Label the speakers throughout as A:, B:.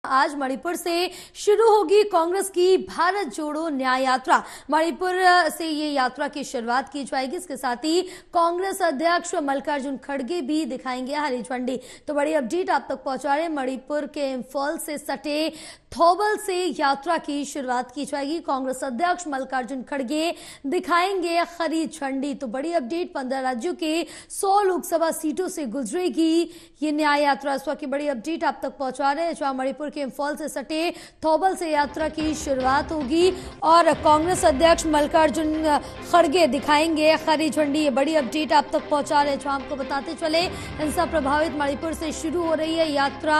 A: आज मणिपुर से शुरू होगी कांग्रेस की भारत जोड़ो न्याय यात्रा। मणिपुर से ये यात्रा की शुरुआत की जाएगी। इसके साथ ही कांग्रेस अध्यक्ष मल्लिकार्जुन खड़गे भी दिखाएंगे हरी झंडी। तो बड़ी अपडेट आप तक पहुंचा रहे हैं। मणिपुर के इंफॉल से सटे थौबल से यात्रा की शुरुआत की जाएगी। कांग्रेस अध्यक्ष मल्लिकार्जुन खड़गे दिखाएंगे हरी झंडी। तो बड़ी अपडेट, 15 राज्यों के 100 लोकसभा सीटों से गुजरेगी ये न्याय यात्रा। इस वक्त की बड़ी अपडेट आप तक पहुंचा रहे हैं, जहां मणिपुर के इंफॉल से सटे थौबल से यात्रा की शुरुआत होगी और कांग्रेस अध्यक्ष मल्लिकार्जुन खड़गे दिखाएंगे हरी झंडी। ये बड़ी अपडेट आप तक पहुंचा रहे हैं, जो आपको बताते चले हिंसा प्रभावित मणिपुर से शुरू हो रही है यात्रा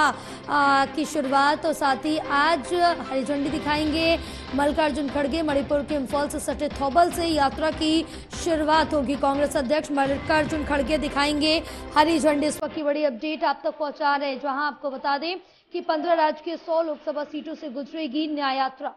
A: की शुरुआत और साथ ही आज हरी झंडी दिखाएंगे मल्लिकार्जुन खड़गे। मणिपुर के इंफॉल से सटे थौबल से यात्रा की शुरुआत होगी। कांग्रेस अध्यक्ष मल्लिकार्जुन खड़गे दिखाएंगे हरी झंडी। इस वक्त की बड़ी अपडेट आप तक पहुंचा रहे हैं, जहां आपको बता दें कि 15 राज्य के 100 लोकसभा सीटों से गुजरेगी न्याय यात्रा।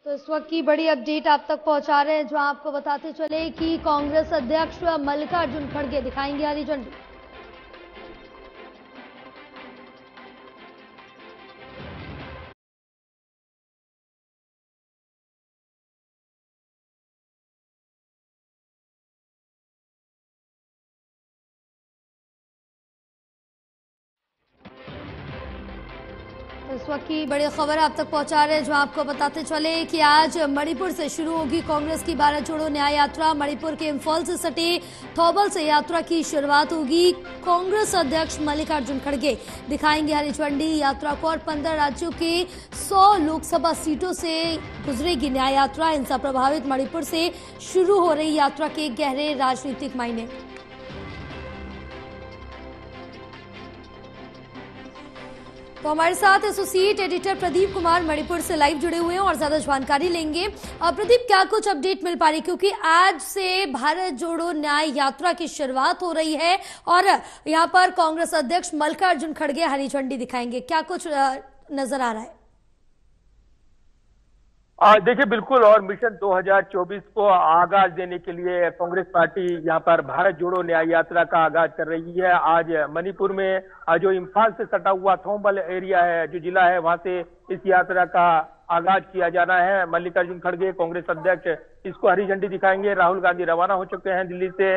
A: तो इस वक्त की बड़ी अपडेट आप तक पहुंचा रहे हैं, जहां आपको बताते चले कि कांग्रेस अध्यक्ष मल्लिकार्जुन खड़गे दिखाएंगे हरी झंडी। इस वक्त की बड़ी खबर आप तक पहुंचा रहे हैं, जो आपको बताते चले कि आज मणिपुर से शुरू होगी कांग्रेस की भारत जोड़ो न्याय यात्रा। मणिपुर के इंफॉल से सटे थौबल से यात्रा की शुरुआत होगी। कांग्रेस अध्यक्ष मल्लिकार्जुन खड़गे दिखाएंगे हरी झंडी यात्रा को और 15 राज्यों के 100 लोकसभा सीटों से गुजरेगी न्याय यात्रा। हिंसा प्रभावित मणिपुर से शुरू हो रही यात्रा के गहरे राजनीतिक मायने। तो हमारे साथ एसोसिएट एडिटर प्रदीप कुमार मणिपुर से लाइव जुड़े हुए हैं और ज्यादा जानकारी लेंगे। प्रदीप, क्या कुछ अपडेट मिल पा रही, क्योंकि आज से भारत जोड़ो न्याय यात्रा की शुरुआत हो रही है और यहां पर कांग्रेस अध्यक्ष मल्लिकार्जुन खड़गे हरी झंडी दिखाएंगे, क्या कुछ नजर आ रहा है?
B: देखिए, बिल्कुल, और मिशन 2024 को आगाज देने के लिए कांग्रेस पार्टी यहां पर भारत जोड़ो न्याय यात्रा का आगाज कर रही है। आज मणिपुर में जो इम्फाल से सटा हुआ थौबल एरिया है, जो जिला है, वहां से इस यात्रा का आगाज किया जाना है। मल्लिकार्जुन खड़गे कांग्रेस अध्यक्ष इसको हरी झंडी दिखाएंगे। राहुल गांधी रवाना हो चुके हैं दिल्ली से।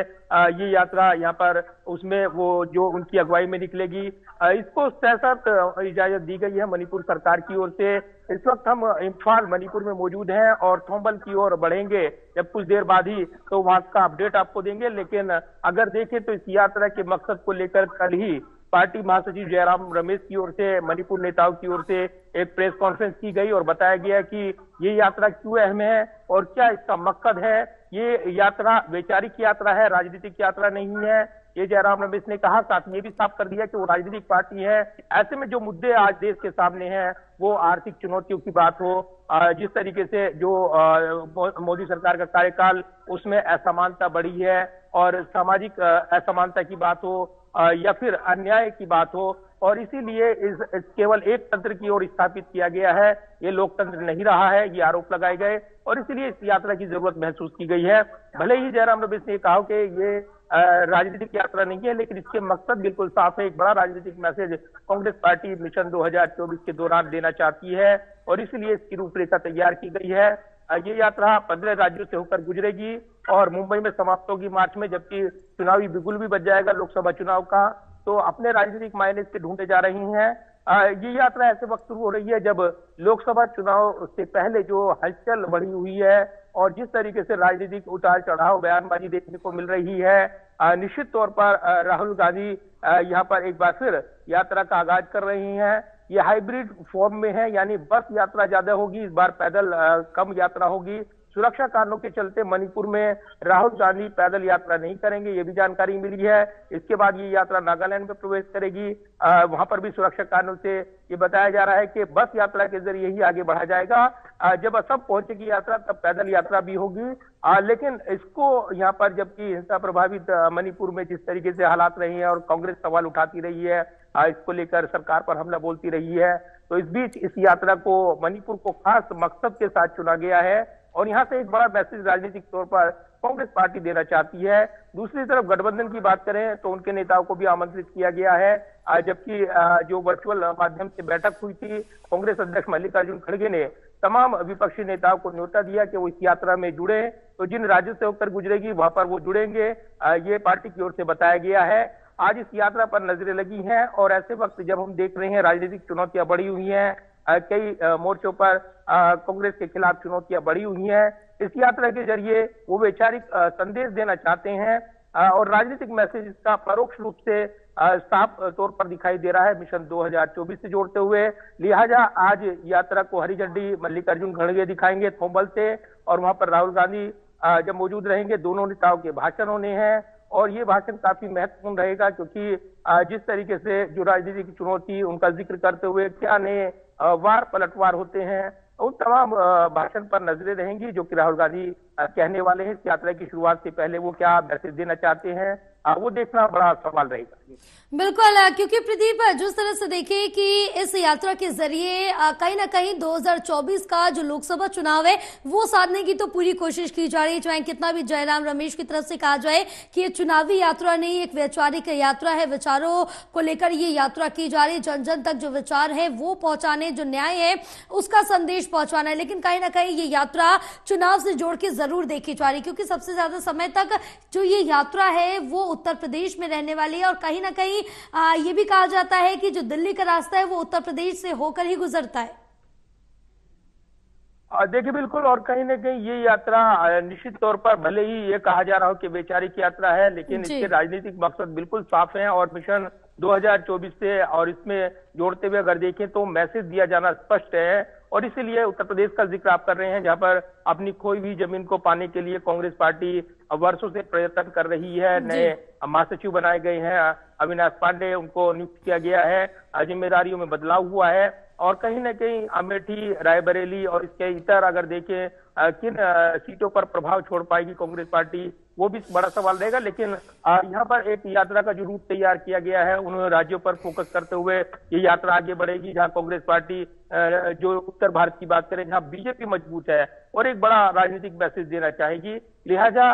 B: ये यात्रा यहाँ पर उसमें वो जो उनकी अगुवाई में निकलेगी। इसको सशर्त इजाजत दी गई है मणिपुर सरकार की ओर से। इस वक्त हम इम्फाल मणिपुर में मौजूद हैं और थौबल की ओर बढ़ेंगे जब कुछ देर बाद ही, तो वहां का अपडेट आपको देंगे। लेकिन अगर देखें तो इस यात्रा के मकसद को लेकर कल ही पार्टी महासचिव जयराम रमेश की ओर से मणिपुर नेताओं की ओर से एक प्रेस कॉन्फ्रेंस की गई और बताया गया कि ये यात्रा क्यों अहम है और क्या इसका मकसद है। ये यात्रा वैचारिक यात्रा है, राजनीतिक यात्रा नहीं है, ये जयराम रमेश ने कहा। साथ में ये भी साफ कर दिया कि वो राजनीतिक पार्टी है। ऐसे में जो मुद्दे आज देश के सामने हैं, वो आर्थिक चुनौतियों की बात हो, जिस तरीके से जो मोदी सरकार का कार्यकाल, उसमें असमानता बढ़ी है और सामाजिक असमानता की बात हो या फिर अन्याय की बात हो, और इसीलिए इस केवल एक तंत्र की ओर स्थापित किया गया है। ये लोकतंत्र नहीं रहा है, ये आरोप लगाए गए और इसीलिए इस यात्रा की जरूरत महसूस की गई है। भले ही जयराम रमेश ने कहा कि ये राजनीतिक यात्रा नहीं है, लेकिन इसके मकसद बिल्कुल साफ है। एक बड़ा राजनीतिक मैसेज कांग्रेस पार्टी मिशन 2024 के दौरान देना चाहती है और इसलिए इसकी रूपरेखा तैयार की गई है। ये यात्रा 15 राज्यों से होकर गुजरेगी और मुंबई में समाप्त होगी मार्च में, जबकि चुनावी बिगुल भी बज जाएगा लोकसभा चुनाव का। तो अपने राजनीतिक मायने से ढूंढे जा रही हैं। ये यात्रा ऐसे वक्त शुरू हो रही है जब लोकसभा चुनाव से पहले जो हलचल बढ़ी हुई है और जिस तरीके से राजनीतिक उतार चढ़ाव, बयानबाजी देखने को मिल रही है। निश्चित तौर पर राहुल गांधी यहाँ पर एक बार फिर यात्रा का आगाज कर रही हैं। ये हाइब्रिड फॉर्म में है, यानी बस यात्रा ज्यादा होगी, इस बार पैदल कम यात्रा होगी। सुरक्षा कारणों के चलते मणिपुर में राहुल गांधी पैदल यात्रा नहीं करेंगे, ये भी जानकारी मिली है। इसके बाद ये यात्रा नागालैंड में प्रवेश करेगी। वहां पर भी सुरक्षा कारणों से ये बताया जा रहा है कि बस यात्रा के जरिए ही आगे बढ़ा जाएगा। जब असम पहुंचेगी यात्रा, तब पैदल यात्रा भी होगी। लेकिन इसको यहाँ पर, जबकि हिंसा प्रभावित मणिपुर में जिस तरीके से हालात रही हैं और कांग्रेस सवाल उठाती रही है, इसको लेकर सरकार पर हमला बोलती रही है, तो इस बीच इस यात्रा को मणिपुर को खास मकसद के साथ चुना गया है और यहाँ से एक बड़ा मैसेज राजनीतिक तौर पर कांग्रेस पार्टी देना चाहती है। दूसरी तरफ गठबंधन की बात करें तो उनके नेताओं को भी आमंत्रित किया गया है, जबकि जो वर्चुअल माध्यम से बैठक हुई थी, कांग्रेस अध्यक्ष मल्लिकार्जुन खड़गे ने तमाम विपक्षी नेताओं को न्योता दिया कि वो इस यात्रा में जुड़े, तो जिन राज्यों से होकर गुजरेगी वहां पर वो जुड़ेंगे, ये पार्टी की ओर से बताया गया है। आज इस यात्रा पर नजरें लगी हैं और ऐसे वक्त जब हम देख रहे हैं राजनीतिक चुनौतियां बढ़ी हुई हैं, कई मोर्चों पर कांग्रेस के खिलाफ चुनौतियां बढ़ी हुई हैं, इस यात्रा के जरिए वो वैचारिक संदेश देना चाहते हैं और राजनीतिक मैसेज इसका परोक्ष रूप से साफ तौर पर दिखाई दे रहा है मिशन 2024 से जोड़ते हुए। लिहाजा आज यात्रा को हरी झंडी मल्लिकार्जुन खड़गे दिखाएंगे थोम्बल से, और वहां पर राहुल गांधी जब मौजूद रहेंगे, दोनों नेताओं के भाषण होने हैं और ये भाषण काफी महत्वपूर्ण रहेगा, क्योंकि जिस तरीके से जो राजनीति की चुनौती उनका जिक्र करते हुए क्या नए वार पलटवार होते हैं, उन तमाम भाषण पर नजरें रहेंगी जो कि राहुल गांधी कहने वाले हैं। इस यात्रा की शुरुआत से पहले वो क्या मैसेज देना चाहते हैं, वो देखना बड़ा सवाल रहेगा।
A: बिल्कुल, क्योंकि प्रदीप जिस तरह से देखें कि इस यात्रा के जरिए कहीं ना कहीं 2024 का जो लोकसभा चुनाव है वो साधने की तो पूरी कोशिश की जा रही है, चाहे कितना भी जयराम रमेश की तरफ से कहा जाए कि ये चुनावी यात्रा नहीं, एक वैचारिक यात्रा है, विचारों को लेकर ये यात्रा की जा रही है, जन जन तक जो विचार है वो पहुंचाने, जो न्याय है उसका संदेश पहुंचाना है। लेकिन कहीं ना कहीं ये यात्रा चुनाव से जोड़ के जरूर देखी जा रही है, क्योंकि सबसे ज्यादा समय तक जो ये यात्रा है वो उत्तर प्रदेश में रहने वाली है और कहीं ना कहीं ये भी कहा जाता है कि जो दिल्ली का रास्ता है वो उत्तर प्रदेश से होकर ही गुजरता है।
B: देखिए बिल्कुल, और कहीं ना कहीं ये यात्रा निश्चित तौर पर भले ही ये कहा जा रहा हो कि वैचारिक यात्रा है, लेकिन इसके राजनीतिक मकसद बिल्कुल साफ हैं और मिशन 2024 से और इसमें जोड़ते हुए अगर देखें तो मैसेज दिया जाना स्पष्ट है। और इसीलिए उत्तर प्रदेश का जिक्र आप कर रहे हैं, जहां पर अपनी खोई हुई जमीन को पाने के लिए कांग्रेस पार्टी वर्षों से प्रयत्न कर रही है। नए महासचिव बनाए गए हैं, अविनाश पांडे, उनको नियुक्त किया गया है, जिम्मेदारियों में बदलाव हुआ है और कहीं ना कहीं अमेठी, रायबरेली और इसके इतर अगर देखें किन सीटों पर प्रभाव छोड़ पाएगी कांग्रेस पार्टी, वो भी बड़ा सवाल रहेगा। लेकिन यहाँ पर एक यात्रा का जो रूट तैयार किया गया है, उन्होंने राज्यों पर फोकस करते हुए ये यात्रा आगे बढ़ेगी, जहां कांग्रेस पार्टी जो उत्तर भारत की बात करें, जहां बीजेपी मजबूत है और एक बड़ा राजनीतिक मैसेज देना चाहेगी। लिहाजा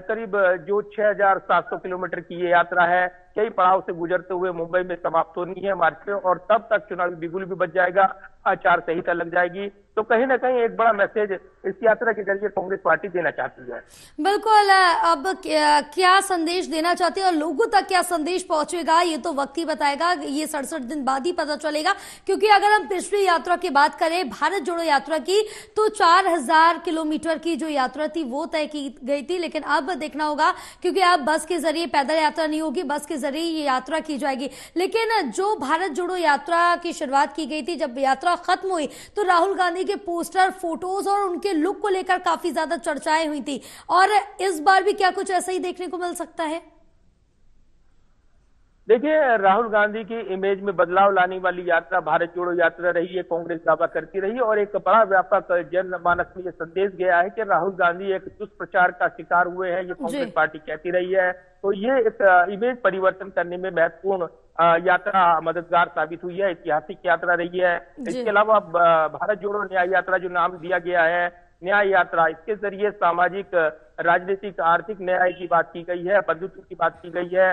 B: करीब जो 6700 किलोमीटर की ये यात्रा है, कई पड़ाव से गुजरते हुए मुंबई में समाप्त होनी है मार्च में, और तब तक चुनावी बिगुल भी बच जाएगा, आचार संहिता लग जाएगी। तो कहीं ना कहीं एक बड़ा मैसेज इस यात्रा के जरिए कांग्रेस पार्टी देना चाहती है।
A: बिल्कुल, अब क्या संदेश देना चाहते हैं और लोगों तक क्या संदेश पहुंचेगा ये तो वक्त ही बताएगा, ये 67 दिन बाद ही पता चलेगा। क्योंकि अगर हम पिछली यात्रा की बात करें, भारत जोड़ो यात्रा की, तो 4000 किलोमीटर की जो यात्रा थी वो तय की गई थी, लेकिन अब देखना होगा, क्योंकि अब बस के जरिए पैदल यात्रा नहीं होगी, बस के जरिए ये यात्रा की जाएगी। लेकिन जो भारत जोड़ो यात्रा की शुरुआत की गई थी, जब यात्रा खत्म हुई तो राहुल गांधी के पोस्टर, फोटोज और उनके लुक को लेकर काफी ज्यादा चर्चाएं हुई थी, और इस बार भी क्या कुछ ऐसा ही देखने को मिल सकता है?
B: देखिए, राहुल गांधी की इमेज में बदलाव लाने वाली यात्रा भारत जोड़ो यात्रा रही है, कांग्रेस दावा करती रही और एक बड़ा व्यापक जनमानस में यह संदेश गया है कि राहुल गांधी एक दुष्प्रचार का शिकार हुए हैं, ये कांग्रेस पार्टी कहती रही है। तो ये एक इमेज परिवर्तन करने में महत्वपूर्ण यात्रा मददगार साबित हुई है, ऐतिहासिक यात्रा रही है। इसके अलावा भारत जोड़ो न्याय यात्रा जो नाम दिया गया है, न्याय यात्रा, इसके जरिए सामाजिक, राजनीतिक, आर्थिक न्याय की बात की गई है, बंधुत्व की बात की गई है।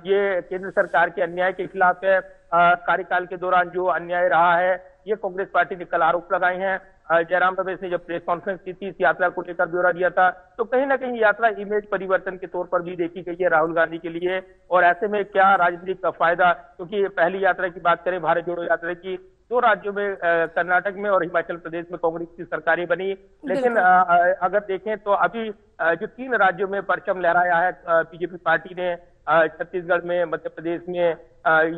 B: ये केंद्र सरकार के अन्याय के खिलाफ है, कार्यकाल के दौरान जो अन्याय रहा है, ये कांग्रेस पार्टी ने कल आरोप लगाए हैं। जयराम रमेश ने जब प्रेस कॉन्फ्रेंस की थी, इस यात्रा को लेकर ब्यौरा दिया था, तो कहीं ना कहीं यात्रा इमेज परिवर्तन के तौर पर भी देखी गई है राहुल गांधी के लिए। और ऐसे में क्या राजनीतिक फायदा, क्योंकि पहली यात्रा की बात करें भारत जोड़ो यात्रा की, 2 राज्यों में कर्नाटक में और हिमाचल प्रदेश में कांग्रेस की सरकारें बनी, लेकिन अगर देखें तो अभी जो 3 राज्यों में परचम लहराया है बीजेपी पार्टी ने, छत्तीसगढ़ में, मध्य प्रदेश में,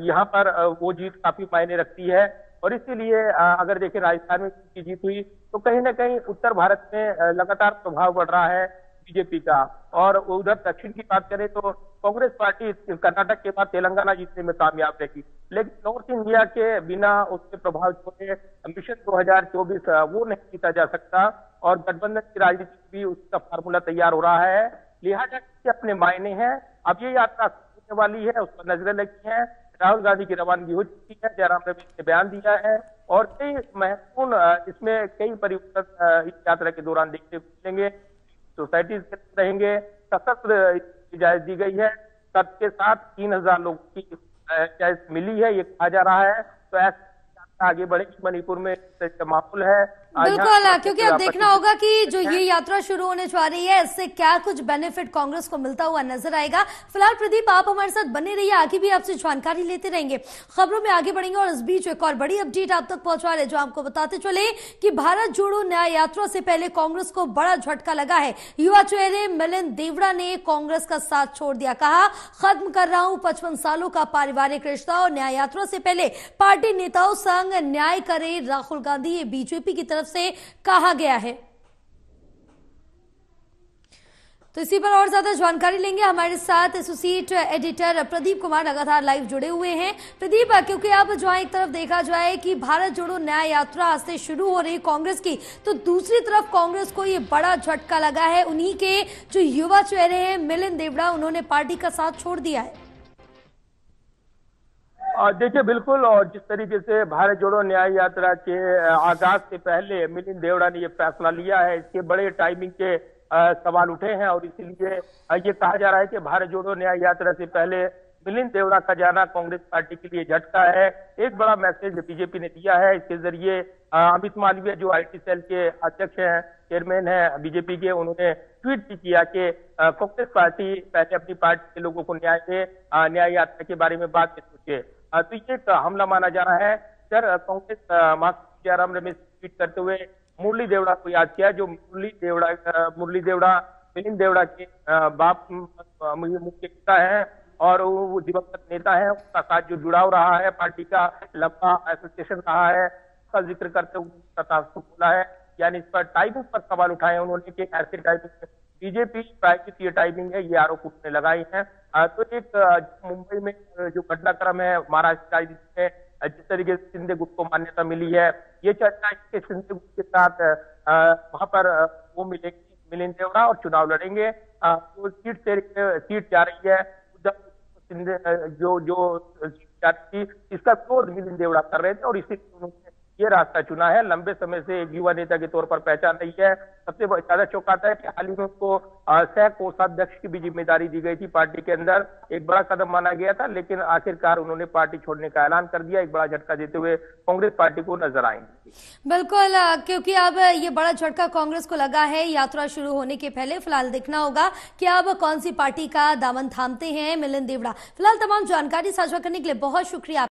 B: यहाँ पर वो जीत काफी मायने रखती है। और इसीलिए अगर देखें राजस्थान में की जीत हुई, तो कहीं ना कहीं उत्तर भारत में लगातार प्रभाव बढ़ रहा है बीजेपी का। और उधर दक्षिण की बात करें तो कांग्रेस पार्टी कर्नाटक के बाद तेलंगाना जीतने में कामयाब रही, लेकिन नॉर्थ इंडिया के बिना उसके प्रभाव छोड़े मिशन 2024 वो नहीं जीता जा सकता, और गठबंधन की राजनीति भी उसका फार्मूला तैयार हो रहा है। लिहाजा अपने मायने हैं। अब ये यात्रा होने वाली है, उस पर नजरें लगी हैं। राहुल गांधी की रवानगी हो चुकी है, जयराम रमेश ने बयान दिया है और कई महत्वपूर्ण इसमें कई परिवर्तन इस यात्रा के दौरान देखने को मिलेंगे। सोसाइटीज रहेंगे, सशस्त्र इजाजत दी गई है, सबके साथ 3000 लोगों की इजाजत मिली है, ये कहा जा रहा है। तो ऐसे आगे बढ़ेगी। मणिपुर में माहौल है
A: बिल्कुल, क्योंकि अब देखना होगा कि जो ये यात्रा शुरू होने जा रही है इससे क्या कुछ बेनिफिट कांग्रेस को मिलता हुआ नजर आएगा। फिलहाल प्रदीप, आप हमारे साथ बने रहिए, आगे भी आपसे जानकारी लेते रहेंगे, खबरों में आगे बढ़ेंगे। और इस बीच एक और बड़ी अपडेट आप तक पहुंचा रहे, जो आपको बताते चले कि भारत जोड़ो न्याय यात्रा से पहले कांग्रेस को बड़ा झटका लगा है। युवा चेहरे मिलिंद देवड़ा ने कांग्रेस का साथ छोड़ दिया, कहा खत्म कर रहा हूं 55 सालों का पारिवारिक रिश्ता। और न्याय यात्रा से पहले पार्टी नेताओं संग न्याय करे राहुल गांधी, ये बीजेपी की तरफ से कहा गया है। तो इसी पर और ज्यादा जानकारी लेंगे, हमारे साथ एसोसिएट एडिटर प्रदीप कुमार लगातार लाइव जुड़े हुए हैं। प्रदीप, क्योंकि अब जहां एक तरफ देखा जाए कि भारत जोड़ो न्याय यात्रा आज से शुरू हो रही कांग्रेस की, तो दूसरी तरफ कांग्रेस को ये बड़ा झटका लगा है। उन्हीं के जो युवा चेहरे हैं मिलिंद देवड़ा, उन्होंने पार्टी का साथ छोड़ दिया है।
B: देखिए बिल्कुल, और जिस तरीके से भारत जोड़ो न्याय यात्रा के आगाज से पहले मिलिंद देवड़ा ने यह फैसला लिया है, इसके बड़े टाइमिंग के सवाल उठे हैं। और इसीलिए ये कहा जा रहा है कि भारत जोड़ो न्याय यात्रा से पहले मिलिंद देवड़ा का जाना कांग्रेस पार्टी के लिए झटका है। एक बड़ा मैसेज बीजेपी ने दिया है, इसके जरिए अमित मालवीय जो IT सेल के अध्यक्ष हैं, चेयरमैन है बीजेपी के, उन्होंने ट्वीट भी किया कि कांग्रेस पार्टी पहले अपनी पार्टी के लोगों को न्याय दे, न्याय यात्रा के बारे में बात सोचे। तो ये एक हमला माना जा रहा है। सर, कांग्रेस महासचिव जयराम रमेश ट्वीट करते हुए मुरली देवड़ा को याद किया, जो मुरली देवड़ा मिलिंद देवड़ा के बाप मुख्य नेता है और वो दिवंगत नेता है। उसका साथ जो जुड़ाव रहा है, पार्टी का लंबा एसोसिएशन रहा है, उसका जिक्र करते हुए बोला है। यानी इस पर टाइमिंग पर सवाल उठाए उन्होंने कि ऐसे टाइमिंग बीजेपी प्रायोजित ये टाइमिंग है, ये आरोप उठने लगाई है। तो एक मुंबई में जो घटनाक्रम है महाराष्ट्र राजनीति में, जिस तरीके से शिंदे गुट को मान्यता मिली है, ये चर्चा इसके शिंदे गुट के साथ वहां पर वो मिलेगी, मिलिंद देवड़ा और चुनाव लड़ेंगे। तो सीट जा रही है शिंदे जो थी, इसका विरोध मिलिंद देवड़ा कर रहे थे और इसी उन्होंने ये रास्ता चुना है। लंबे समय से एक युवा नेता के तौर पर पहचान रही है। सबसे ज्यादा चौंकाता है कि हाल ही में उनको सह कोषाध्यक्ष की भी जिम्मेदारी दी गई थी पार्टी के अंदर। एक बड़ा कदम माना गया था, लेकिन आखिरकार उन्होंने पार्टी छोड़ने का ऐलान कर दिया। एक बड़ा झटका देते हुए कांग्रेस पार्टी को नजर आएंगे।
A: बिल्कुल, क्योंकि अब ये बड़ा झटका कांग्रेस को लगा है यात्रा शुरू होने के पहले। फिलहाल देखना होगा कि अब कौन सी पार्टी का दामन थामते हैं मिलिंद देवड़ा। फिलहाल तमाम जानकारी साझा करने के लिए बहुत शुक्रिया।